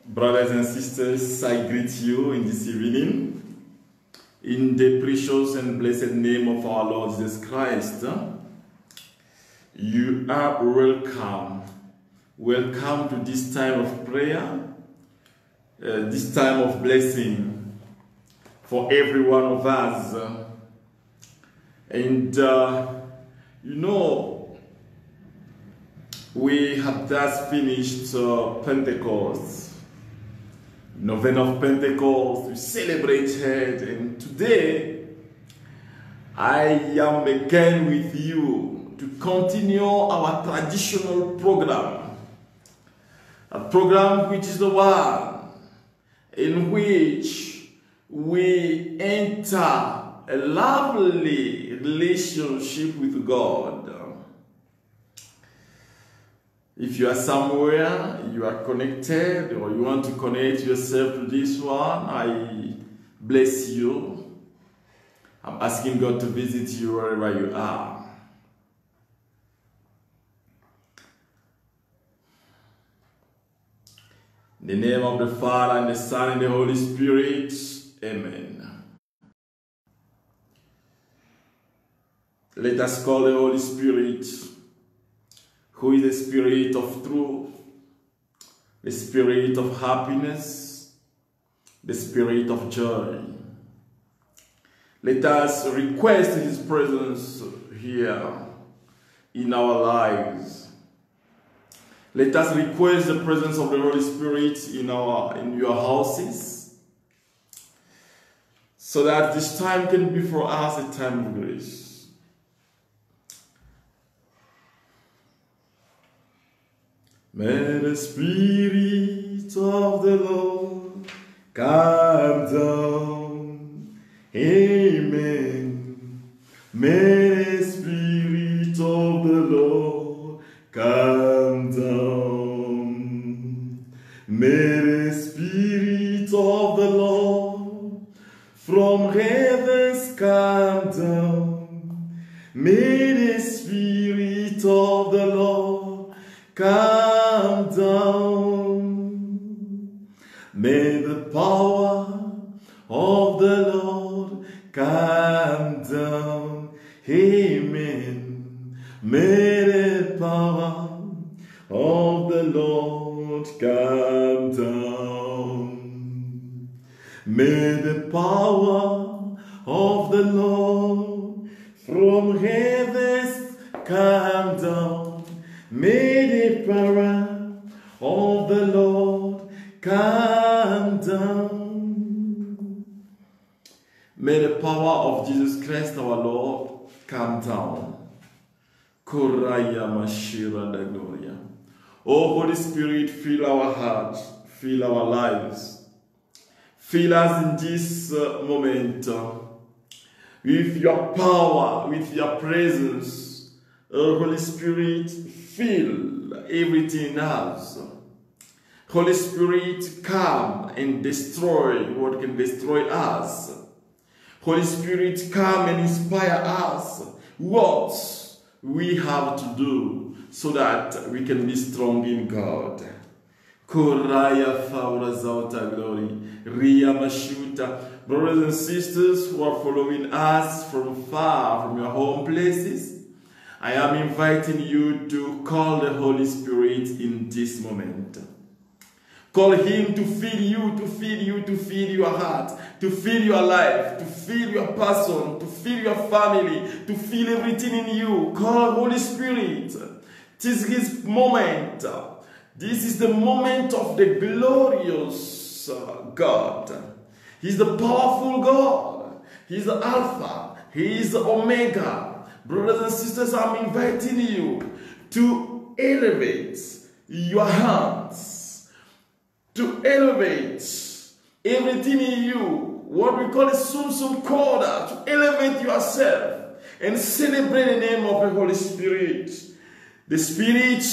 Brothers and sisters, I greet you in this evening in the precious and blessed name of our Lord Jesus Christ. You are welcome. Welcome to this time of prayer, this time of blessing for every one of us. We have just finished Pentecost. Novena of Pentecost, we celebrated, and today I am again with you to continue our traditional program, a program which is the one in which we enter a lovely relationship with God. If you are somewhere, you are connected, or you want to connect yourself to this one, I bless you. I'm asking God to visit you wherever you are. In the name of the Father, and the Son, and the Holy Spirit, amen. Let us call the Holy Spirit, who is the Spirit of truth, the Spirit of happiness, the Spirit of joy. Let us request His presence here in our lives. Let us request the presence of the Holy Spirit in your houses, so that this time can be for us a time of grace. May the Spirit of the Lord come down. Amen. May the Spirit of the Lord come down. May the Spirit of the Lord from heavens come down. May the Spirit of the Lord come down. May the power of the Lord come down. Amen. May the power of the Lord come down. May the power of the Lord from heavens come down. May the power of the Lord come down. May the power of Jesus Christ our Lord come down. Koraya Mashira da Gloria. Oh Holy Spirit, fill our hearts, fill our lives. Fill us in this moment with your power, with your presence. Oh Holy Spirit, fill everything in us. Holy Spirit, come and destroy what can destroy us. Holy Spirit, come and inspire us what we have to do so that we can be strong in God. Koraya Faura Zauta Glory, Ria Mashuta. Brothers and sisters who are following us from far, from your home places, I am inviting you to call the Holy Spirit in this moment. Call Him to fill you, to fill you, to fill your heart, to fill your life, to fill your person, to fill your family, to fill everything in you. Call Holy Spirit. This is His moment. This is the moment of the glorious God. He's the powerful God. He's the Alpha. He is the Omega. Brothers and sisters, I'm inviting you to elevate your hands, to elevate everything in you, what we call a sum corda, to elevate yourself and celebrate the name of the Holy Spirit. The Spirit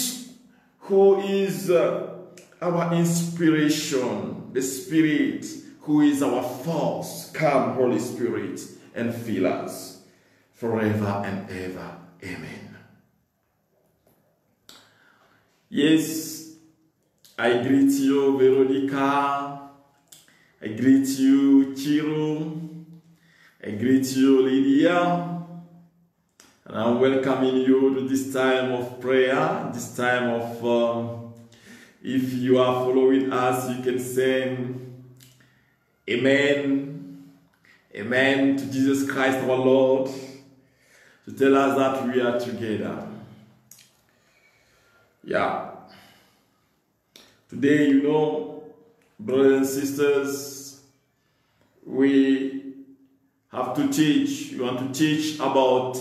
who is our inspiration, the Spirit who is our force. Come, Holy Spirit, and fill us forever and ever. Amen. Yes, I greet you, Veronica. I greet you, Chiru. I greet you, Lydia. And I'm welcoming you to this time of prayer, this time of, if you are following us, you can say Amen. Amen to Jesus Christ our Lord, to tell us that we are together. Yeah. Today, you know, brothers and sisters, we have to teach. We want to teach about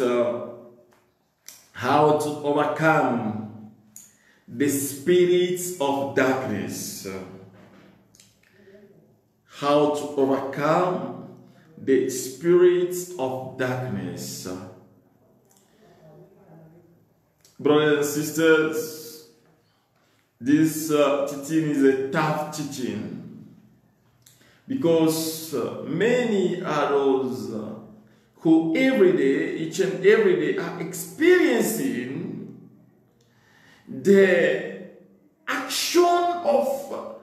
how to overcome the spirits of darkness. How to overcome the spirits of darkness. Brothers and sisters, this teaching is a tough teaching because many are those who every day, each and every day, are experiencing the action of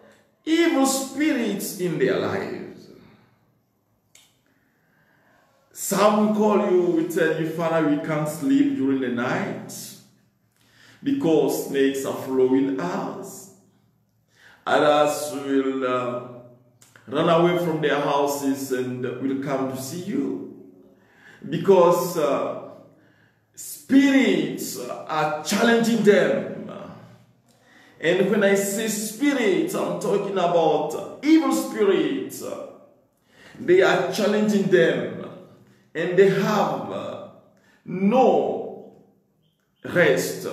evil spirits in their lives. Some will call you, will tell you, Father, we can't sleep during the night because snakes are following us. Others will run away from their houses and will come to see you because spirits are challenging them. And when I say spirits, I'm talking about evil spirits. They are challenging them and they have no rest.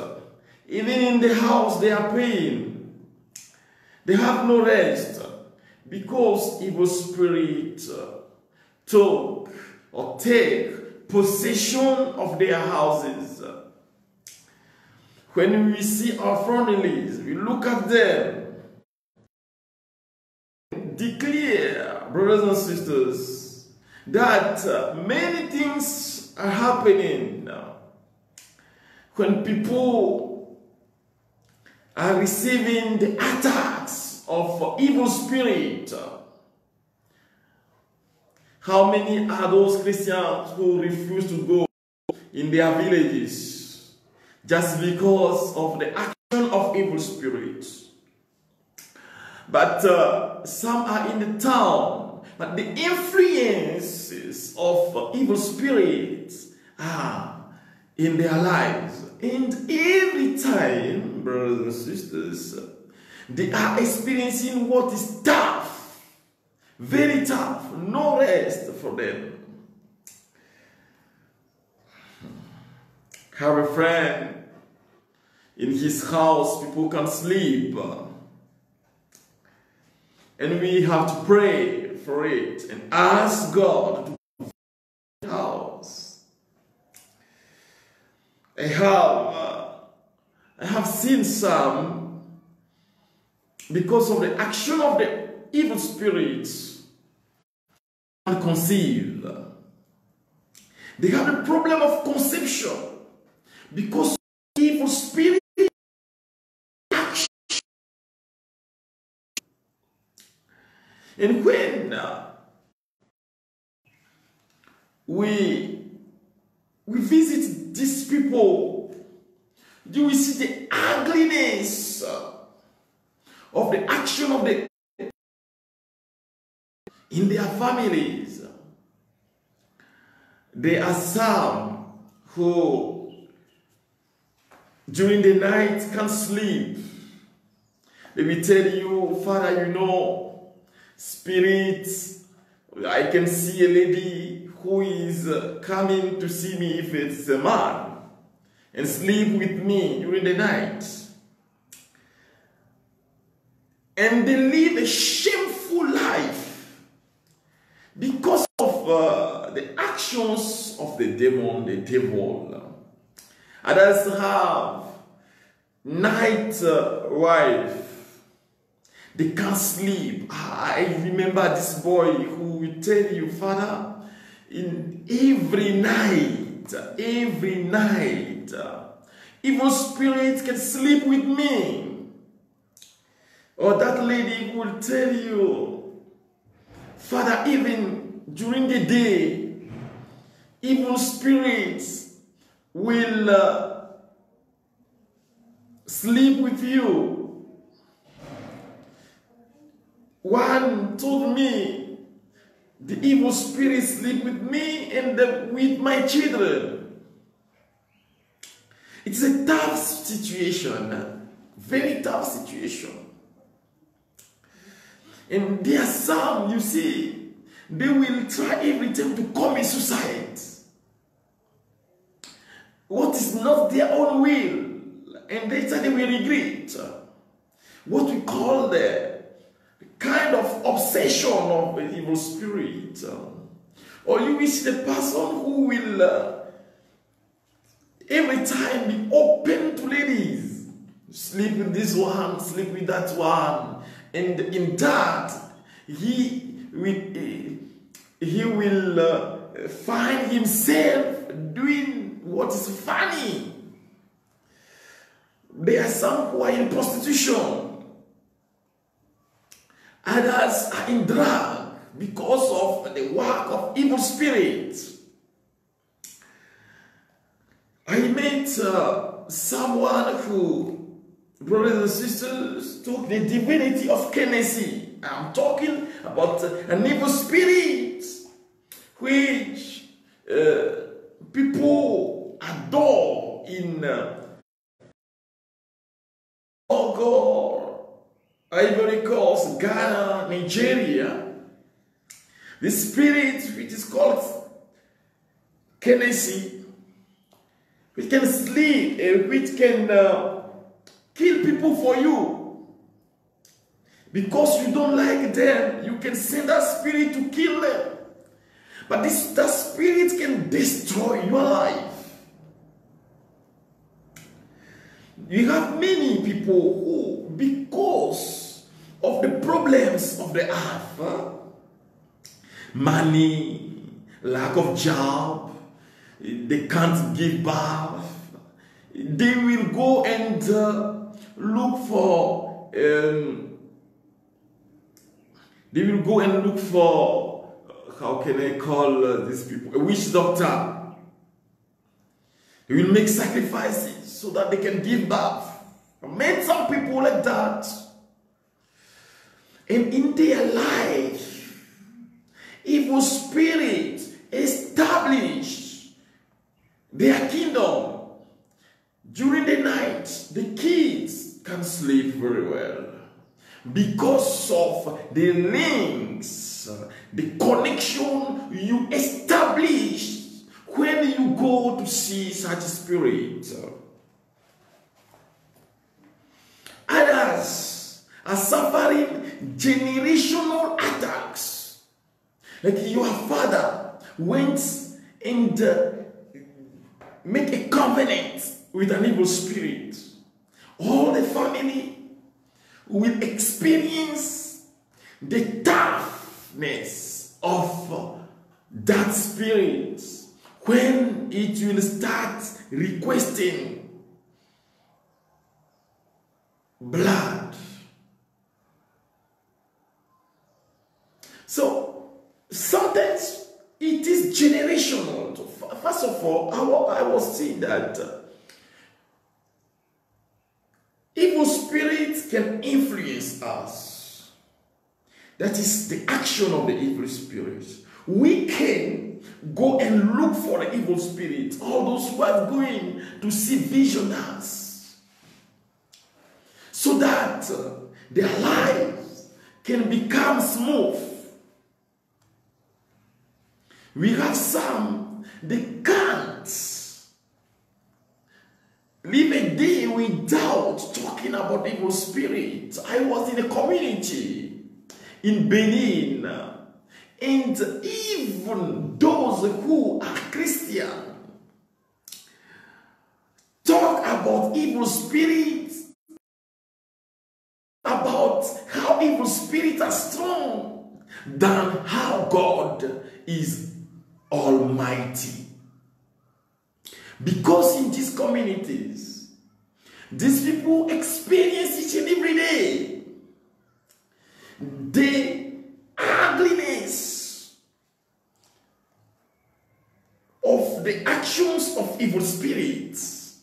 Even in the house they are praying. They have no rest because evil spirits took or take possession of their houses. When we see our families, we look at them, declare, brothers and sisters, that many things are happening when people are receiving the attacks of evil spirit. How many are those Christians who refuse to go in their villages just because of the action of evil spirits? But some are in the town, but the influences of evil spirits are in their lives. And every time, brothers and sisters, they are experiencing what is tough, very tough, no rest for them. Have a friend in his house, people can sleep. And we have to pray for it and ask God to provide the house. I have seen some, because of the action of the evil spirits, and conceive. They have a problem of conception because evil spirit action. And when we visit these people, you will see the ugliness of the action of the in their families. There are some who during the night can't sleep. They will tell you, Father, you know, spirits, I can see a lady who is coming to see me if it's a man and sleep with me during the night. And they live a shameful life because of the actions of the demon, the devil. Others have night wife. They can't sleep. I remember this boy who will tell you, Father, in every night, evil spirits can sleep with me. or that lady will tell you, Father, even during the day, evil spirits will sleep with you. One told me, the evil spirits sleep with me and with my children. It's a tough situation, very tough situation. And there are some, you see, they will try every time to commit suicide. What is not their own will, and they will regret. What we call the kind of obsession of the evil spirit. Or you will see the person who will every time be open to ladies. Sleep with this one, sleep with that one. And in that, he will find himself doing what is funny. There are some who are in prostitution. Others are in drug because of the work of evil spirits. I met someone who, brothers and sisters, took the divinity of Kennedy. I'm talking about an evil spirit which people adore in Togo, Ivory Coast, Ghana, Nigeria. The spirit which is called Kennedy, which can sleep, which can kill people for you. Because you don't like them, you can send that spirit to kill them. But that spirit can destroy your life. You have many people who, because of the problems of the earth, money, lack of job, they can't give birth, they will go and look for how can I call these people, a witch doctor. They will make sacrifices so that they can give birth. I met some people like that. And in their life, evil spirits establish their kingdom. During the night, the kids can sleep very well because of the links, the connection you establish when you go to see such spirit. Others are suffering generational attacks. Like your father went and make a covenant with an evil spirit. All the family will experience the toughness of that spirit when it will start requesting blood. So sometimes it is generational. First of all, I was saying that evil spirits can influence us. That is the action of the evil spirits. We can go and look for the evil spirits. All those who are going to see visioners, so that their lives can become smooth. We have some, they can't live a day without talking about evil spirits. I was in a community in Benin, and even those who are Christian talk about evil spirits, about how evil spirits are strong than how God is almighty. Because in these communities, these people experience each and every day the ugliness of the actions of evil spirits.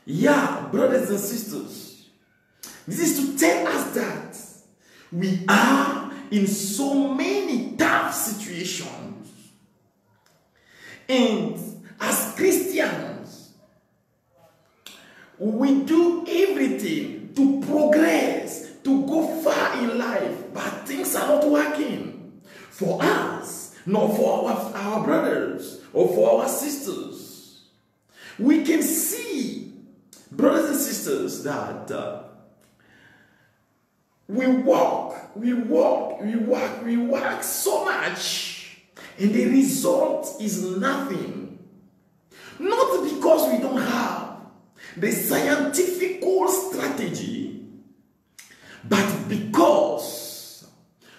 Yeah, brothers and sisters, this is to tell us that we are in so many tough situations. And as Christians, we do everything to progress, to go far in life, but things are not working for us, nor for our brothers or for our sisters. We can see, brothers and sisters, that we work so much, and the result is nothing. Not because we don't have the scientific strategy, but because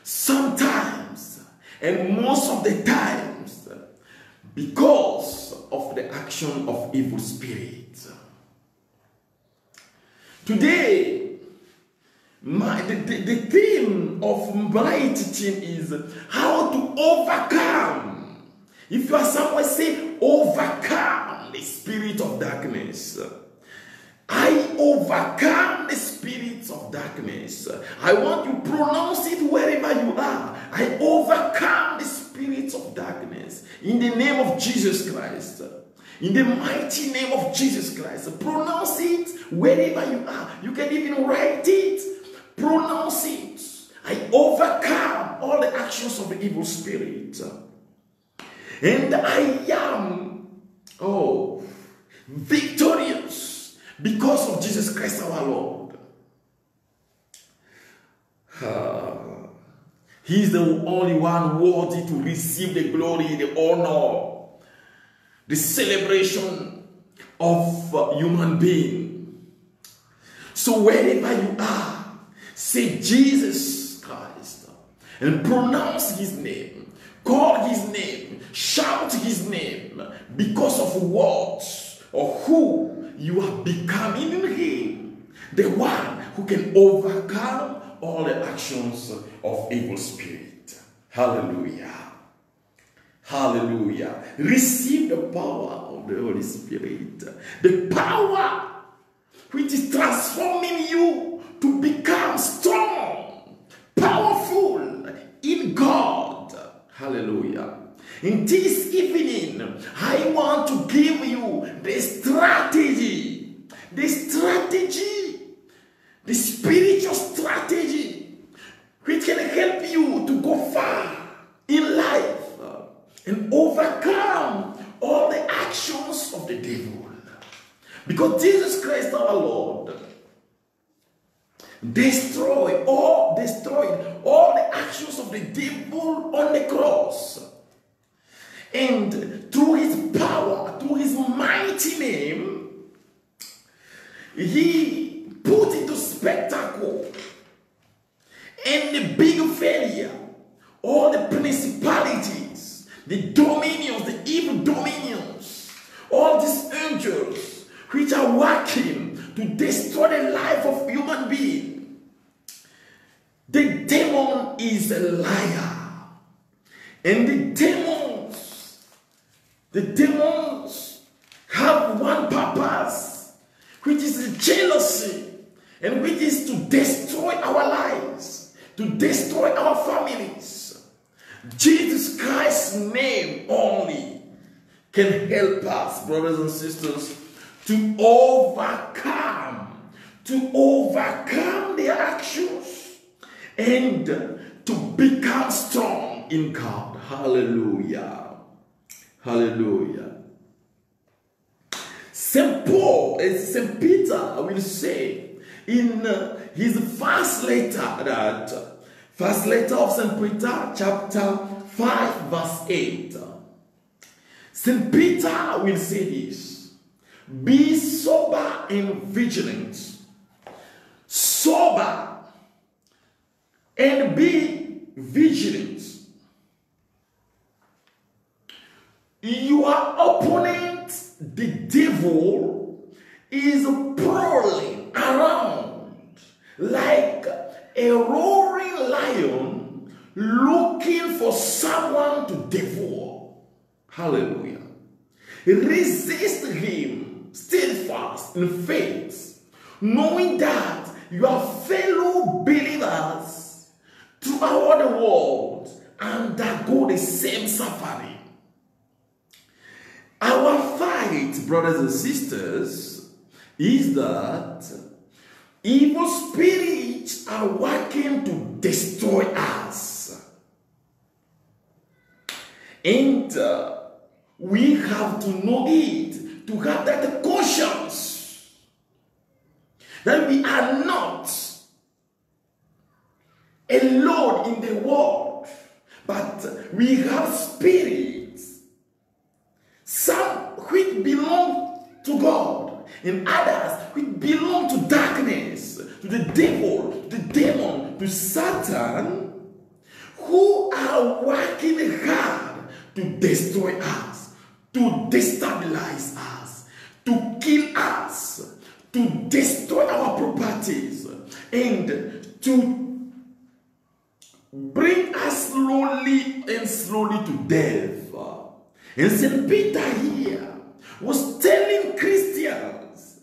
sometimes, and most of the times, because of the action of evil spirits. Today, the theme of my teaching is how to overcome. If you are somewhere, say overcome the spirit of darkness. I overcome the spirits of darkness. I want you to pronounce it wherever you are. I overcome the spirits of darkness in the name of Jesus Christ. In the mighty name of Jesus Christ. Pronounce it wherever you are. You can even write it. Pronounce it. I overcome all the actions of the evil spirit. And I am, victorious because of Jesus Christ our Lord. He is the only one worthy to receive the glory, the honor, the celebration of human being. So wherever you are, say Jesus Christ and pronounce his name, call his name, shout his name because of what or who you are becoming in him, the one who can overcome all the actions of evil spirit. Hallelujah. Hallelujah. Receive the power of the Holy Spirit. The power which is transforming you to become strong, powerful in God. Hallelujah. In this evening, I want to give you the strategy, the spiritual strategy, which can help you to go far in life and overcome all the actions of the devil. Because Jesus Christ our Lord destroyed all the actions of the devil on the cross. And through his power, through his mighty name, he put into spectacle and the big failure all the principalities, the dominions, the evil dominions, all these angels which are working to destroy the life of human being. The demon is a liar. And the demons have one purpose, which is jealousy, and which is to destroy our lives, to destroy our families. Jesus Christ's name only can help us, brothers and sisters, to overcome their actions and to become strong in God. Hallelujah. Hallelujah. St. Peter will say in his first letter of St. Peter, chapter 5, verse 8. St. Peter will say this: be sober and vigilant. Sober and be vigilant. Your opponent, the devil, is prowling around like a roaring lion looking for someone to devour. Hallelujah. Resist him steadfast in faith, knowing that your fellow believers throughout the world undergo the same suffering. Our fight, brothers and sisters, is that evil spirits are working to destroy us. And we have to know it, to have that conscience that we are not alone in the world, but we have spirits, some which belong to God, and others which belong to darkness, to the devil, to the demon, to Satan, who are working hard to destroy us, to destabilize us, to kill us, to destroy our properties, and to bring us slowly to death. And St. Peter here was telling Christians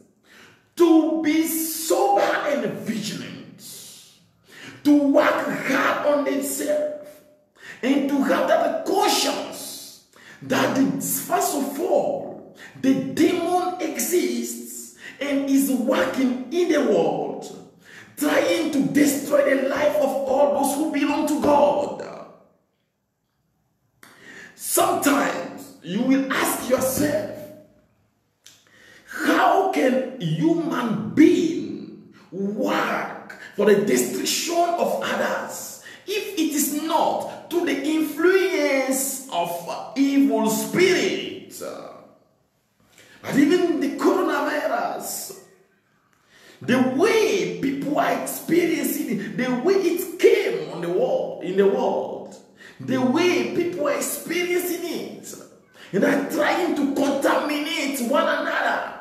to be sober and vigilant, to work hard on themselves, and to have that conscience that first of all, the demon exists and is working in the world, trying to destroy the life of all those who belong to God. Sometimes you will ask yourself, how can human being work for the destruction of others if it is not to the influence of evil spirits? And even the coronavirus, the way people are experiencing it, the way it came on the world, in the world, the way people are experiencing it, and are trying to contaminate one another,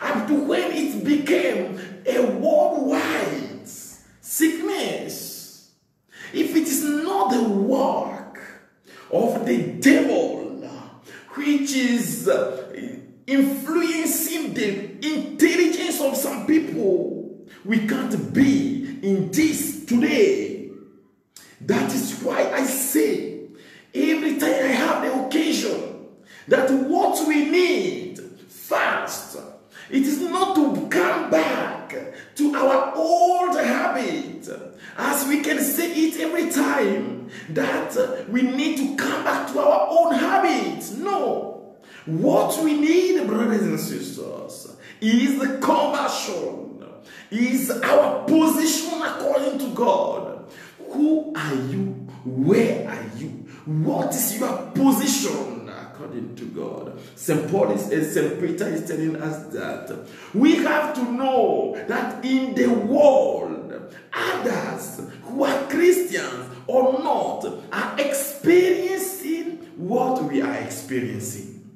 up to when it became a worldwide sickness. If it is not the work of the devil, which is influencing the intelligence of some people, we can't be in this today. That is why I say, every time I have the occasion, that what we need first, it is not to come back to our old habit, as we can say it every time, that we need to come back to our own habits. No. What we need, brothers and sisters, is the conversion, is our position according to God. Who are you? Where are you? What is your position according to God? St. Peter is telling us that we have to know that in the world, others who are Christians or not are experiencing what we are experiencing.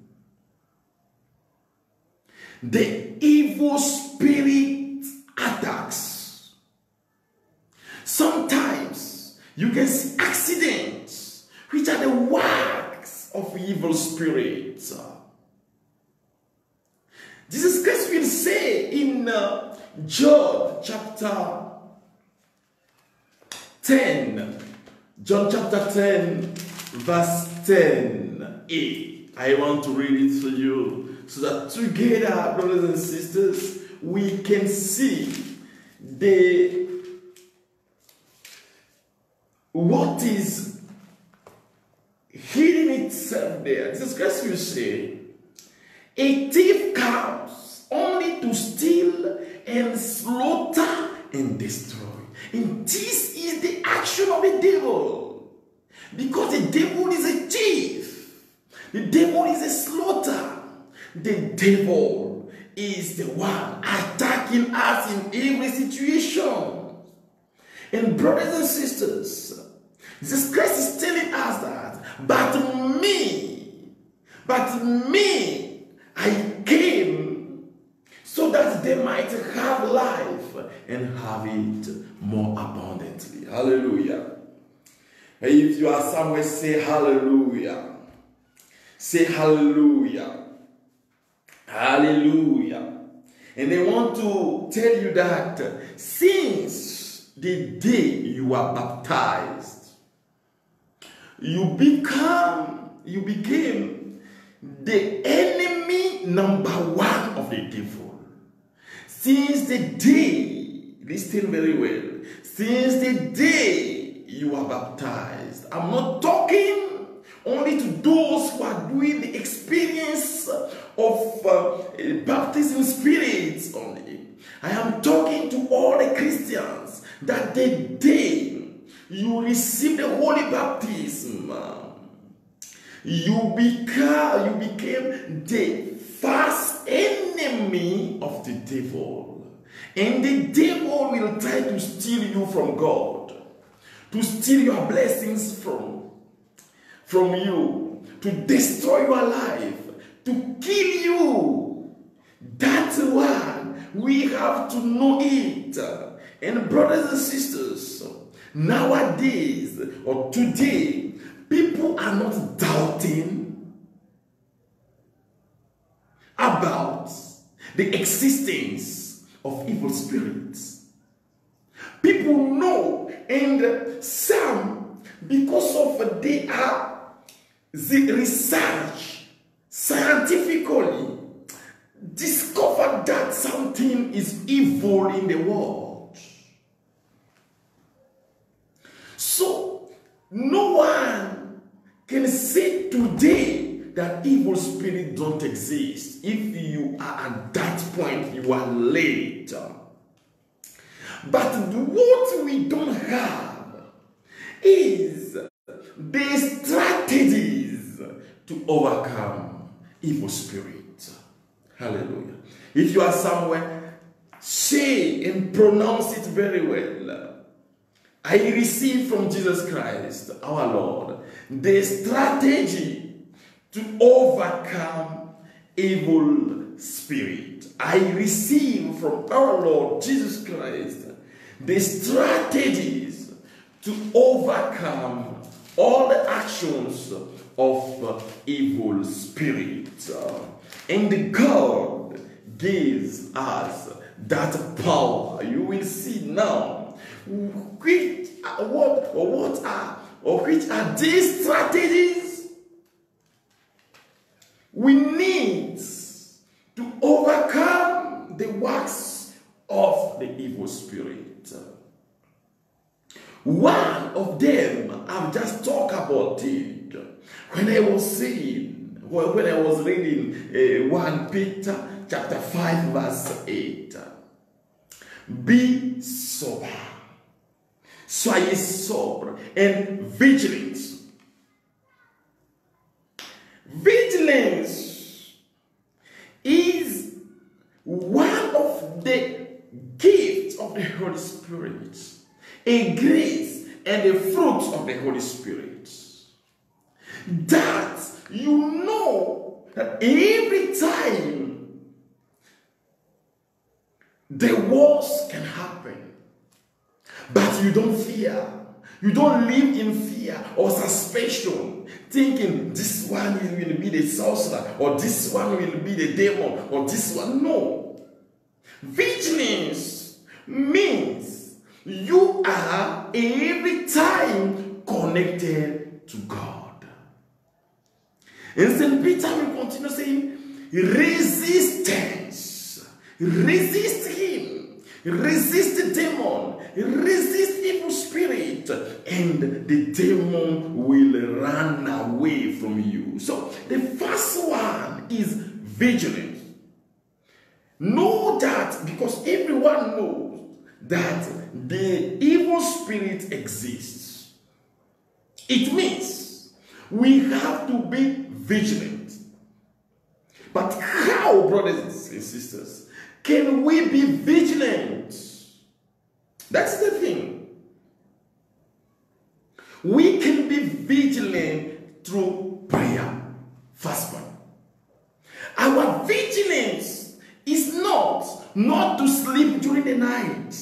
The evil spirit attacks. Sometimes you can see accidents which are the works of evil spirits. Jesus Christ will say in John chapter 10, John chapter 10, verse 10a. I want to read it for you so that together, brothers and sisters, we can see what is hidden itself there. Jesus Christ will say, a thief comes only to steal and slaughter and destroy. And this is the action of the devil. Because the devil is a thief. The devil is a slaughter. The devil is the one attacking us in every situation. And brothers and sisters, Jesus Christ is telling us that, but me, I came so that they might have life and have it more abundantly. Hallelujah. If you are somewhere, say hallelujah. Say hallelujah. Hallelujah. And they want to tell you that since the day you are baptized, you became the enemy number one of the devil. Since the day, listen very well, since the day you are baptized, I'm not talking only to those who are doing the experience of baptism spirits only. I am talking to all the Christians that the day you receive the holy baptism, you became the first enemy of the devil. And the devil will try to steal you from God, to steal your blessings from you, to destroy your life, to kill you. That's why we have to know it. And brothers and sisters, nowadays or today, people are not doubting about the existence of evil spirits. People know, and some, because of they are the research scientifically discovered that something is evil in the world. So no one can say today that evil spirits don't exist. If you are at that point, you are late. But what we don't have is the strategies to overcome evil spirits. Hallelujah. If you are somewhere, say and pronounce it very well. I receive from Jesus Christ, our Lord, the strategy to overcome evil spirit. I receive from our Lord Jesus Christ the strategies to overcome all the actions of evil spirits. And God gives us that power. You will see now which are these strategies we need to overcome the works of the evil spirit. One of them, I've just talked about it when I was saying, when I was reading 1 Peter chapter 5 verse 8. Be sober. Soyez sobre and vigilant. Vigilance is one of the gifts of the Holy Spirit, a grace and a fruit of the Holy Spirit. That you know that every time the worst can happen, but you don't fear. You don't live in fear or suspicion, thinking this one will be the sorcerer, or this one will be the demon, or this one. No. Vigilance means you are every time connected to God. And St. Peter will continue saying, resistance. Resist him. Resist the demon. Resist evil spirit. And the demon will run away from you. So the first one is vigilance. Know that, because everyone knows that the evil spirit exists. It means we have to be vigilant. But how, brothers and sisters, can we be vigilant? That's the thing. We can be vigilant through prayer. First one. Our vigilance is not to sleep during the night.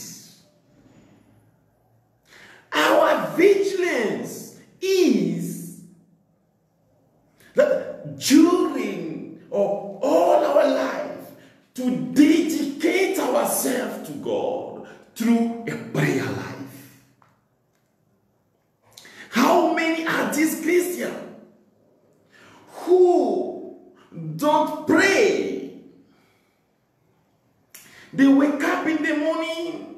Our vigilance dedicate ourselves to God through a prayer life. How many are these Christians who don't pray? They wake up in the morning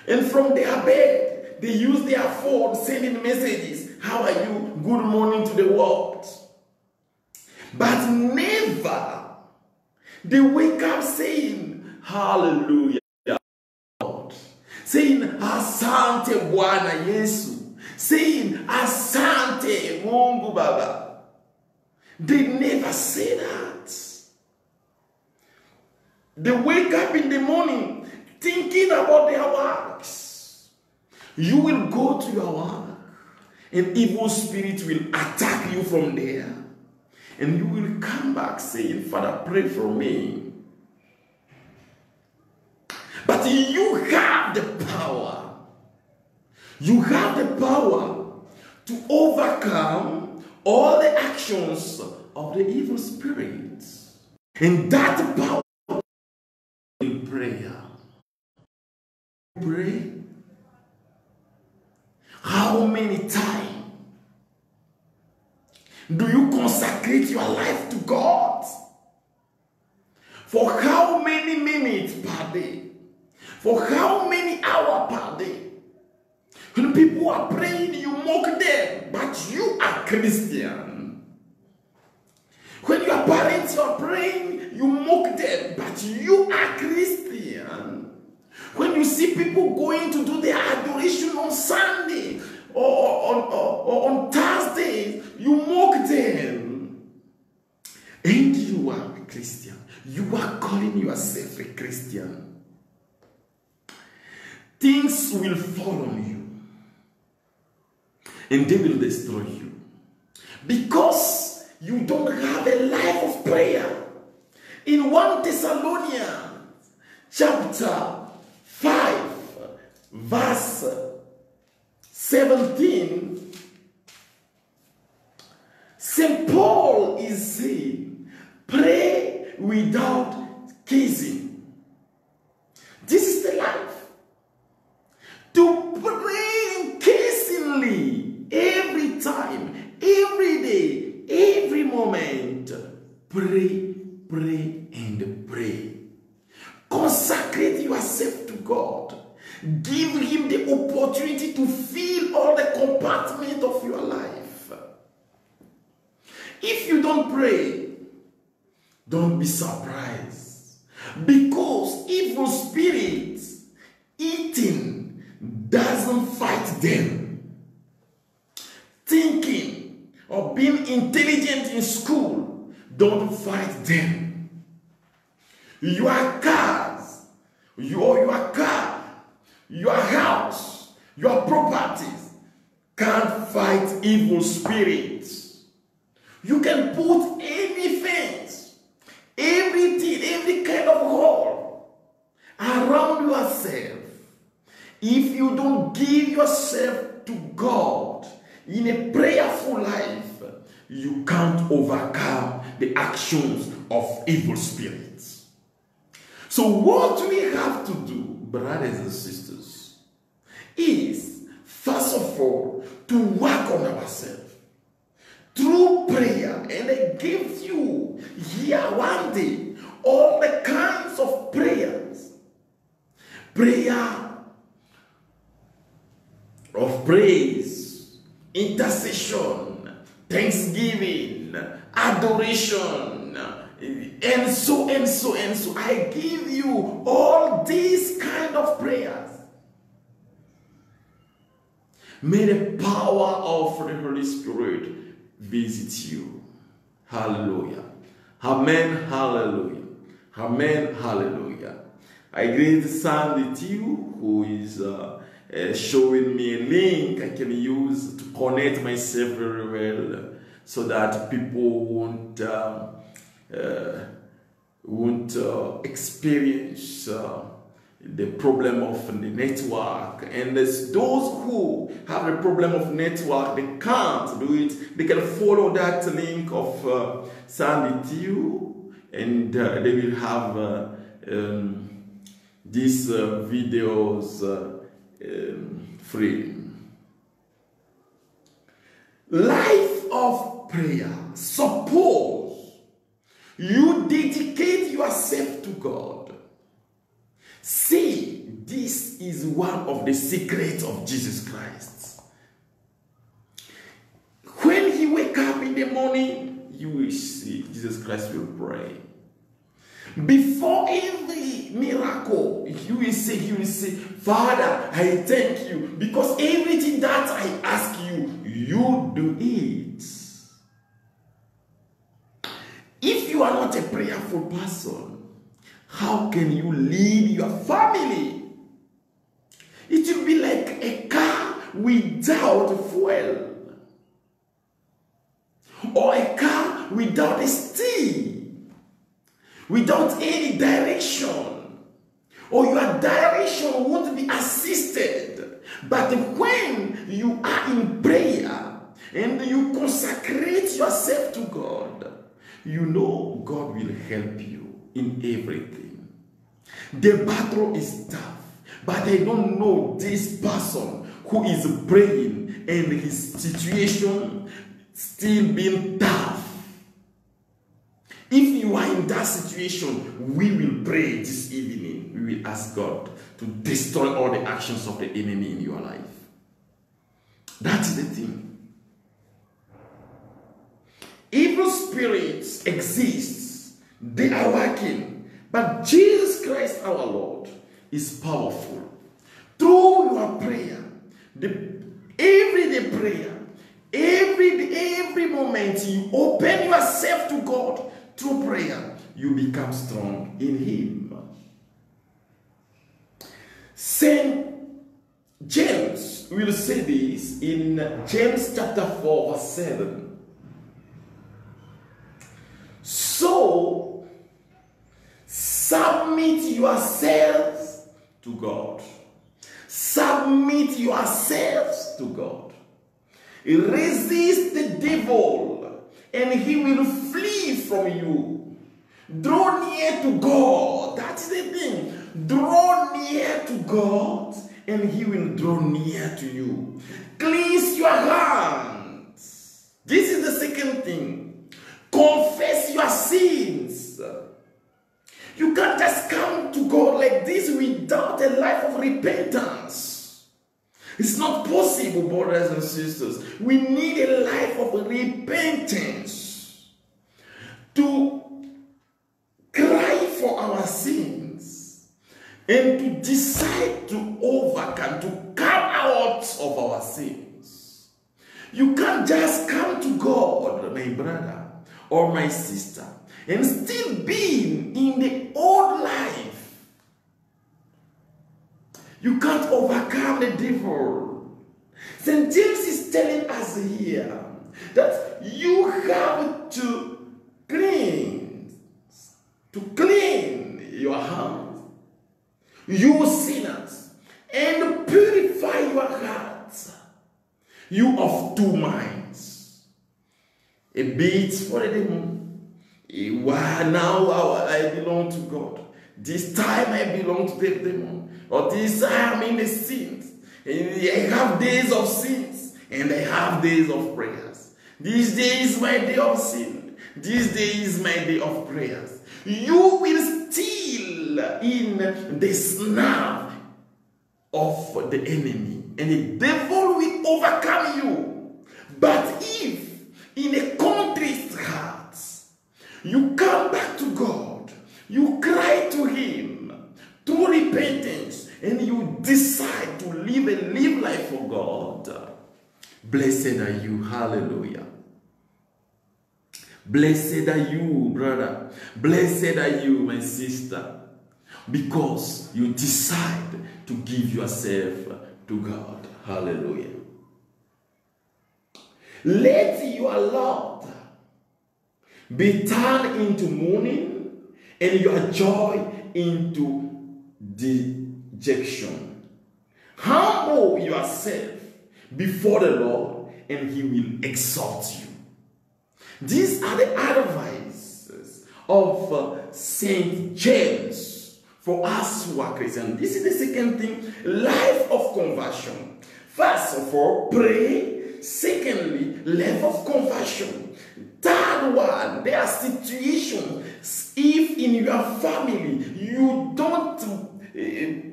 and from their bed, they use their phone sending messages. How are you? Good morning to the world. But never they wake up saying, hallelujah, Lord. Saying, asante Bwana Yesu. Saying, asante Mungu Baba. They never say that. They wake up in the morning thinking about their works. You will go to your work, and evil spirit will attack you from there. And you will come back saying, Father, pray for me. But you have the power. You have the power to overcome all the actions of the evil spirits. And that power in prayer. Pray. How many times do you consecrate your life to God? For how many minutes per day? For how many hours per day? When people are praying, you mock them, but you are Christian. When your parents are praying, you mock them, but you are Christian. When you see people going to do their adoration on Sunday or on Thursday, you mock them. And you are a Christian. You are calling yourself a Christian. Things will fall on you. And they will destroy you. Because you don't have a life of prayer. In 1 Thessalonians chapter 5 verse 17, St. Paul is saying, pray without ceasing. This is the life. To pray increasingly every time, every day, every moment. Pray, pray, and pray. Consecrate yourself to God. Give him the opportunity to fill all the compartments of your life. If you don't pray, don't be surprised. Because evil spirits eating doesn't fight them. Thinking or being intelligent in school don't fight them. Your cars, your car, your house, your properties can't fight evil spirits. You can put anything, everything, every kind of hole around yourself. If you don't give yourself to God in a prayerful life, you can't overcome the actions of evil spirits. So what we have to do, brothers and sisters, is first of all to work on ourselves through prayer. And I give you here one day all the kinds of prayers. Prayer of praise, intercession, thanksgiving, adoration, and so and so and so. I give you all these kind of prayers. May the power of the Holy Spirit visit you. Hallelujah. Amen. Hallelujah. Amen. Hallelujah. I greet Sandy Tiu, who is showing me a link I can use to connect myself very well, so that people won't experience the problem of the network. And there's those who have a problem of network, they can't do it. They can follow that link of Sandy Tiu, and they will have these videos free. Life of prayer. Suppose you dedicate yourself to God. See, this is one of the secrets of Jesus Christ. When he wake up in the morning, you will see Jesus Christ will pray. Before every miracle, you will say, Father, I thank you, because everything that I ask you, you do it. If you are not a prayerful person, how can you lead your family? It will be like a car without fuel, or a car without a steer, without any direction, or your direction won't be assisted. But when you are in prayer and you consecrate yourself to God, you know God will help you in everything. The battle is tough, but I don't know this person who is praying and his situation still being tough. If you are in that situation, we will pray this evening. We will ask God to destroy all the actions of the enemy in your life. That's the thing. Evil spirits exist. They are working. But Jesus Christ our Lord is powerful. Through your prayer, everyday prayer, every moment you open yourself to God through prayer, you become strong in Him. Saint James will say this in James chapter 4 verse 7. So, submit yourselves to God. Submit yourselves to God. Resist the devil, and he will flee from you. Draw near to God. That's the thing. Draw near to God, and he will draw near to you. Cleanse your hands. This is the second thing. Confess your sins. You can't just come to God like this without a life of repentance. It's not possible, brothers and sisters. We need a life of repentance to cry for our sins and to decide to overcome, to come out of our sins. You can't just come to God, my brother or my sister, and still being in the old life. You can't overcome the devil. St. James is telling us here that you have to clean your hands, you sinners, and purify your hearts, you of two minds. A bit for the demon. Now I belong to God. This time I belong to the demon. Or this time I'm in the sins. And I have days of sins. And I have days of prayers. This day is my day of sin. This day is my day of prayers. You will still in the snare of the enemy. And the devil will overcome you. But if in a contrite heart you come back to God, you cry to Him through repentance, and you decide to live life for God, blessed are you. Hallelujah. Blessed are you, brother. Blessed are you, my sister, because you decide to give yourself to God. Hallelujah. Let your Lord be turned into mourning and your joy into dejection. Humble yourself before the Lord, and He will exalt you. These are the advices of Saint James for us who are Christians. This is the second thing, life of conversion. First of all, pray. Secondly, life of conversion. Third one, there are situations, if in your family you don't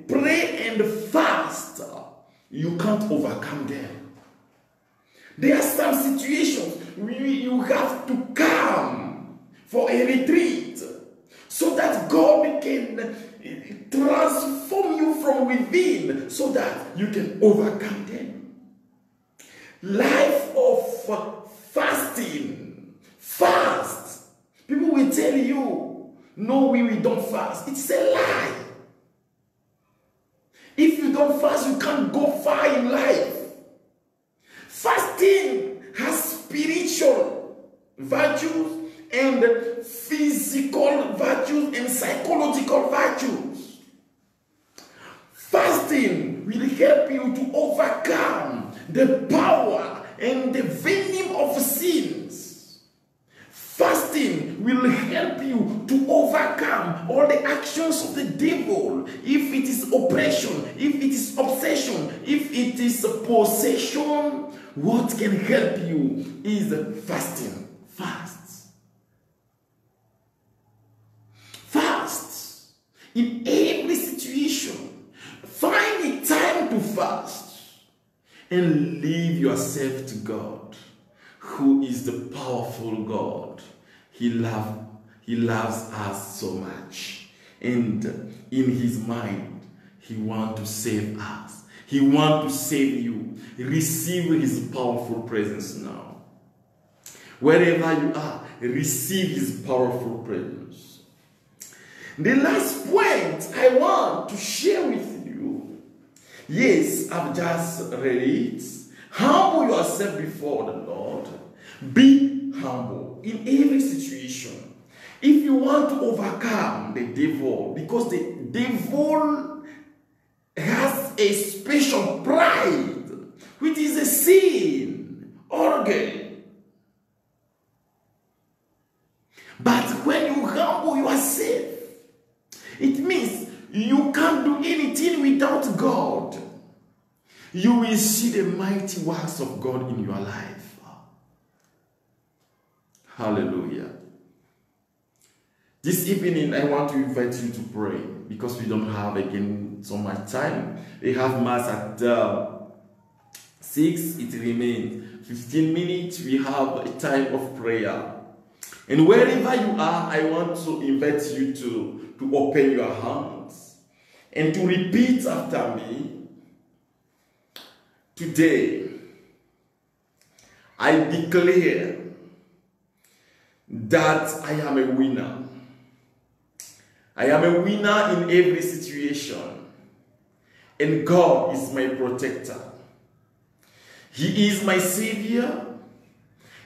pray and fast, you can't overcome them. There are some situations you have to come for a retreat so that God can transform you from within so that you can overcome them. Life of fasting. Fast. People will tell you, no, we don't fast. It's a lie. If you don't fast, you can't go far in life. Fasting has spiritual virtues and physical virtues and psychological virtues. Fasting will help you to overcome the power and the venom of sins. Fasting will help you to overcome all the actions of the devil. If it is oppression, if it is obsession, if it is possession, what can help you is fasting. Fast. Fast. In every situation, find a time to fast and leave yourself to God, who is the powerful God. He loves us so much. And in his mind, he wants to save us. He wants to save you. Receive his powerful presence now. Wherever you are, receive his powerful presence. The last point I want to share with you, yes, I've just read it. Humble yourself before the Lord. Be humble in every situation. If you want to overcome the devil, because the devil has a special pride, which is a sin, organ. But when you humble yourself, it means you can't do anything without God. You will see the mighty works of God in your life. Hallelujah. This evening, I want to invite you to pray because we don't have again so much time. We have Mass at 6. It remains 15 minutes. We have a time of prayer. And wherever you are, I want to invite you to open your hands and to repeat after me. Today, I declare that I am a winner. I am a winner in every situation. And God is my protector. He is my Savior.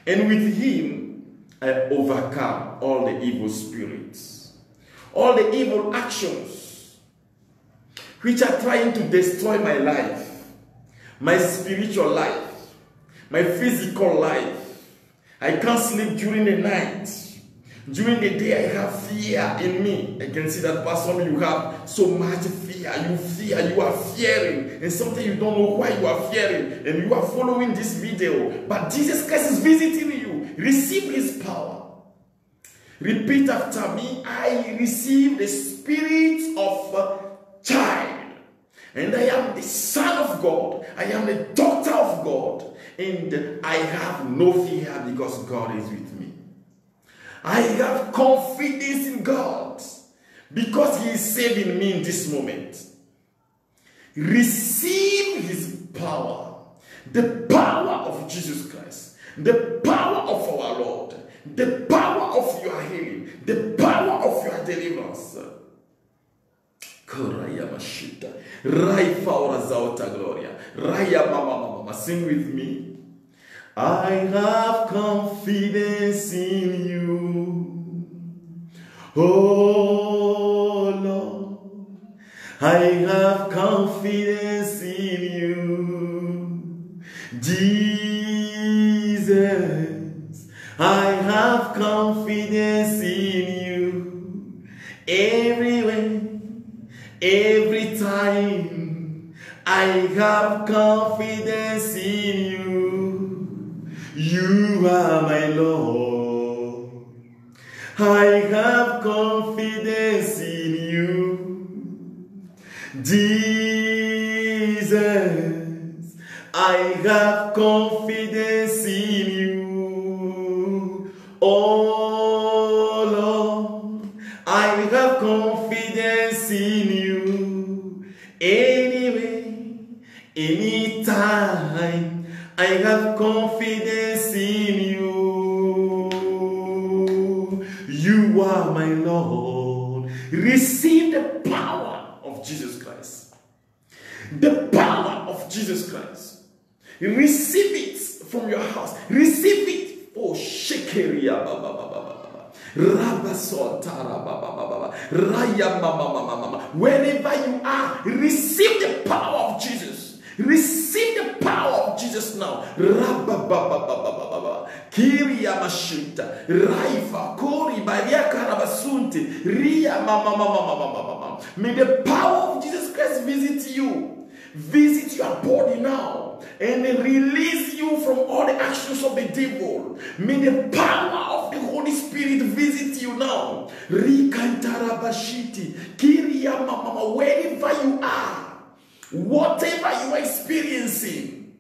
And with him, I overcome all the evil spirits. All the evil actions which are trying to destroy my life, my spiritual life, my physical life. I can't sleep during the night. During the day, I have fear in me. I can see that person, you have so much fear. You are fearing. And sometimes you don't know why you are fearing. And you are following this video. But Jesus Christ is visiting you. Receive his power. Repeat after me. I receive the spirit of a child. And I am the son of God. I am the daughter of God. And I have no fear because God is with me. I have confidence in God because he is saving me in this moment. Receive his power. The power of Jesus Christ. The power of our Lord. The power of your healing. The power of your deliverance. Raifa ora zauta gloria. Raya mama. Sing with me. I have confidence in you, oh Lord. I have confidence in you, Jesus. I have confidence in you. everywhere, every time. I have confidence in you. You are my Lord. I have confidence in you. Jesus, I have confidence in you. Oh Lord, I have confidence in you. Anyway, anytime, I have confidence in you. You are my Lord. Receive the power of Jesus Christ. The power of Jesus Christ. Receive it from your house. Receive it. Oh, Shekeria Baba Baba. Wherever you are, receive the power of Jesus. Receive the power of Jesus now. Kiria Mashita, Raifa, Kori, Baria Karabasunti, Ria Mama. May the power of Jesus Christ visit you. Visit your body now and release you from all the actions of the devil. May the power of the Holy Spirit visit you now. Rikantarabashiti, Kiria Mama, wherever you are, whatever you are experiencing,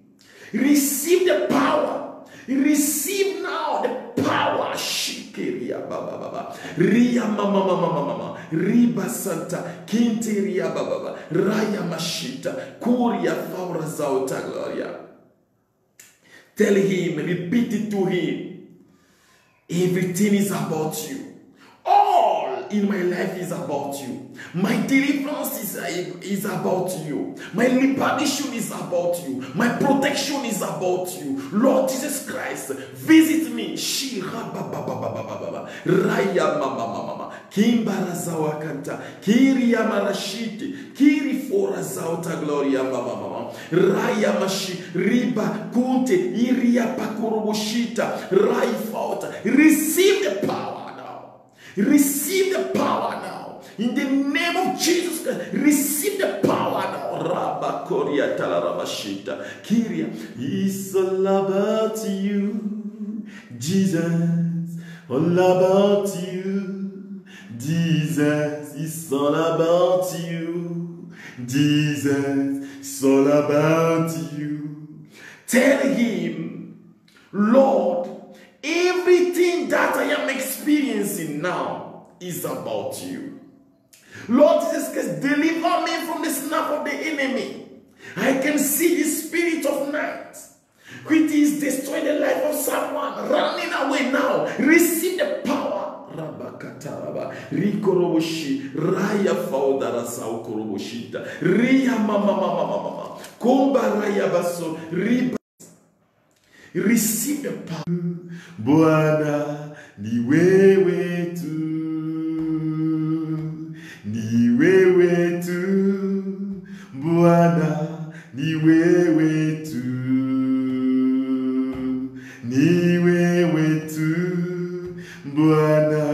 receive the power. Receive now the power. Shikeria Baba Baba. Ria Mama. Riba Santa. Kinteria Baba. Raya Mashita. Kuria Faura Zauta Gloria. Tell him, repeat it to him. Everything is about you. All in my life is about you. My deliverance is about you. My liberation is about you. My protection is about you. Lord Jesus Christ, visit me. Raya mama. Kimbara zawakanta. Kiri yamarashiti. Kiri fora zauta gloria mama. Raya mashi. Riba kunte. Iria pakurubushita. Rai fauta. Receive the power. Receive the power now. In the name of Jesus Christ, receive the power now. Rabba Korea Talarabashita. Kiria. It's all about you, Jesus. All about you, Jesus. It's all about you, Jesus. It's all about you. Tell him, Lord, everything that I am experiencing now is about you. Lord Jesus Christ, deliver me from the snap of the enemy. I can see the spirit of night, which is destroying the life of someone, running away now. Receive the power. Rabakataraba, Rikoroboshi, Raya Faudara Saukoroboshita, Ria Mama, Komba Raya Baso, Riba. Receive the power. Bwana ni wewe tu, ni wewe tu. Bwana ni wewe tu, ni wewe tu. Bwana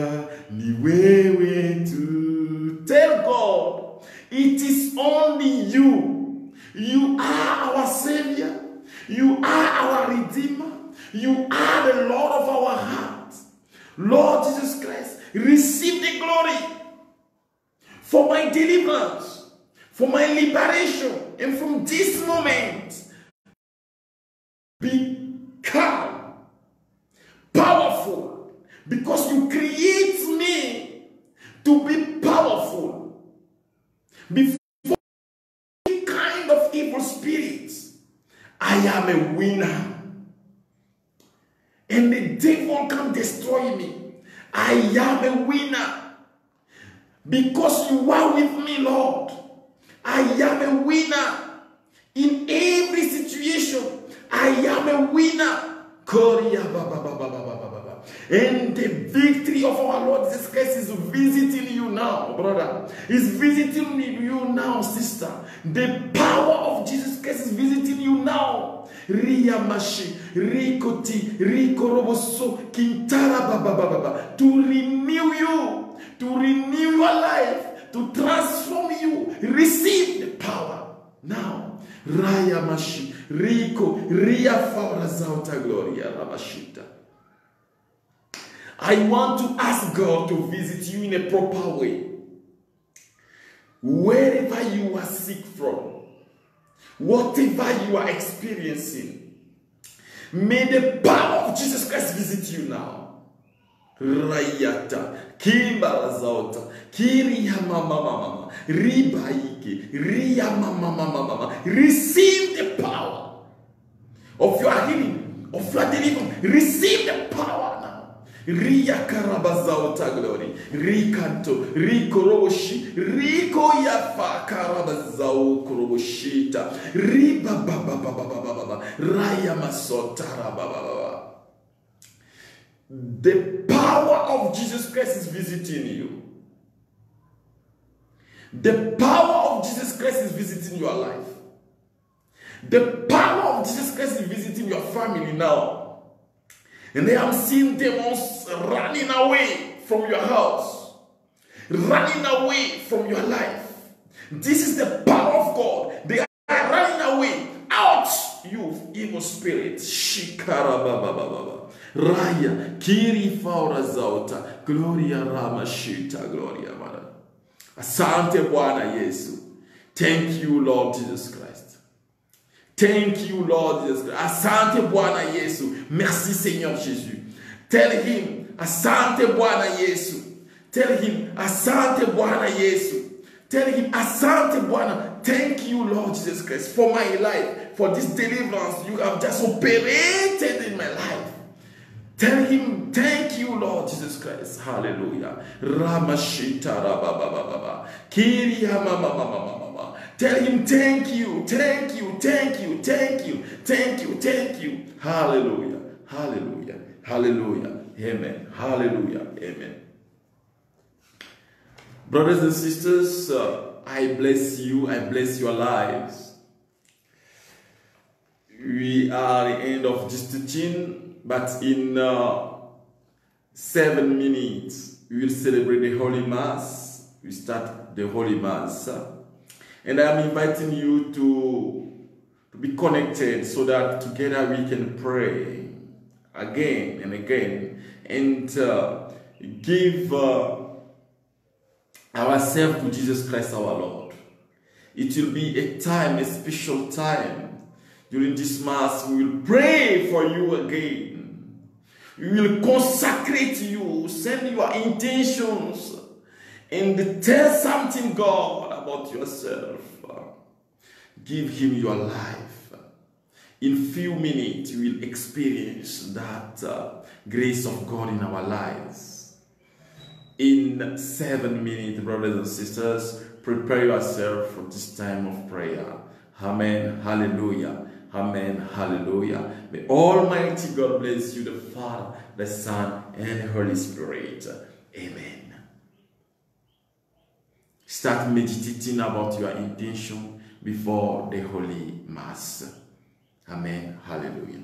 ni wewe tu. Tell God, it is only you. You are our Savior. You are our Redeemer. You are the Lord of our hearts. Lord Jesus Christ, receive the glory for my deliverance, for my liberation. And from this moment, become powerful, because you create me to be powerful before any kind of evil spirits. I am a winner. And the devil can destroy me. I am a winner. Because you are with me, Lord. I am a winner. In every situation, I am a winner. And the victory of our Lord Jesus Christ is visiting you now, brother. Is visiting you now, sister. The power of Jesus Christ is visiting you now. Riyamashi, Rikoti, Rikoroboso, Kintara Baba, to renew you, to renew your life, to transform you. Receive the power now. Raya Mashi, Rico, Ria Faura Zauta Gloria Ramashita. I want to ask God to visit you in a proper way. Wherever you are sick from, whatever you are experiencing, may the power of Jesus Christ visit you now. Rayata, Kimbala Zauta, Kiriya Mama, Ribaiki, Riya Mama. Receive the power of your healing, of your deliverance. Receive the power now. Ria Karabazauta Glory, Rikanto, Rikoroshi, Riko Yafa Karabazau Kuroshita, Riba Baba, Raya Masotara Baba. The power of Jesus Christ is visiting you. The power of Jesus Christ is visiting your life. The power of Jesus Christ is visiting your family now. And I am seeing demons running away from your house, running away from your life. This is the power of God. They are running away. Out, you evil spirit. Shikara baba. Raya, Kiri Faura Zauta, Gloria Rama Shita, Gloria Mara. Asante Bwana Yesu. Thank you, Lord Jesus Christ. Thank you, Lord Jesus Christ. Asante Bwana Yesu. Merci, Seigneur Jésus. Tell him, Asante Bwana Yesu. Tell him, Asante Bwana Yesu. Tell him, Asante Bwana. Thank you, Lord Jesus Christ, for my life, for this deliverance you have just operated in my life. Tell him, thank you, Lord Jesus Christ. Hallelujah. Ramashita Rababa. Kiriya Mama. Tell him, thank you. Hallelujah. Amen. Hallelujah. Amen. Brothers and sisters, I bless you. I bless your lives. We are at the end of this teaching, but in 7 minutes, we will celebrate the Holy Mass. We start the Holy Mass. And I am inviting you to be connected so that together we can pray again and again and give ourselves to Jesus Christ our Lord. It will be a time, a special time. During this Mass, we will pray for you again. We will consecrate you, send your intentions, and tell something God about yourself. Give him your life. In few minutes, you will experience that grace of God in our lives. In 7 minutes, brothers and sisters, prepare yourself for this time of prayer. Amen. Hallelujah. Amen. Hallelujah. May Almighty God bless you, the Father, the Son, and the Holy Spirit. Amen. Start meditating about your intention before the Holy Mass. Amen. Hallelujah.